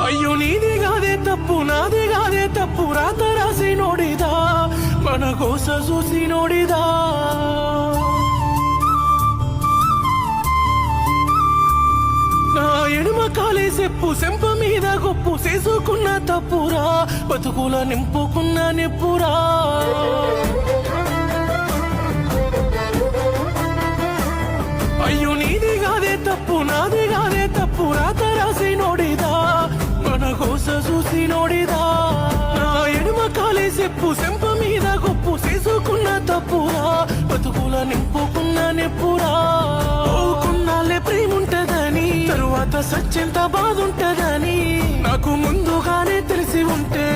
అయ్యో నీది కాదే తప్పు నాది కాదే తప్పు రాత రాసి నోడిదా మన కోస చూసి నోడిదా నా ఎడమ కాలే చెప్పు సెంప మీద గొప్పు చేసుకున్న తప్పురా బతుకుల నింపుకున్న నిప్పురా అయ్యో నీది కాదే తప్పు నాది కాదే తప్పు రాత రాసి నోడిదా మన కోస చూసి నోడిదా నా ఎడమ కాలే చెప్పు సెంప మీద గొప్పు చేసుకున్న తప్పురా బతుకుల నింపుకున్న నిప్పురా కొన్నాళ్ళే ప్రేముంటదని తరువాత సచ్చెంత బాధుంటదని నాకు ముందుగానే తెలిసి ఉంటే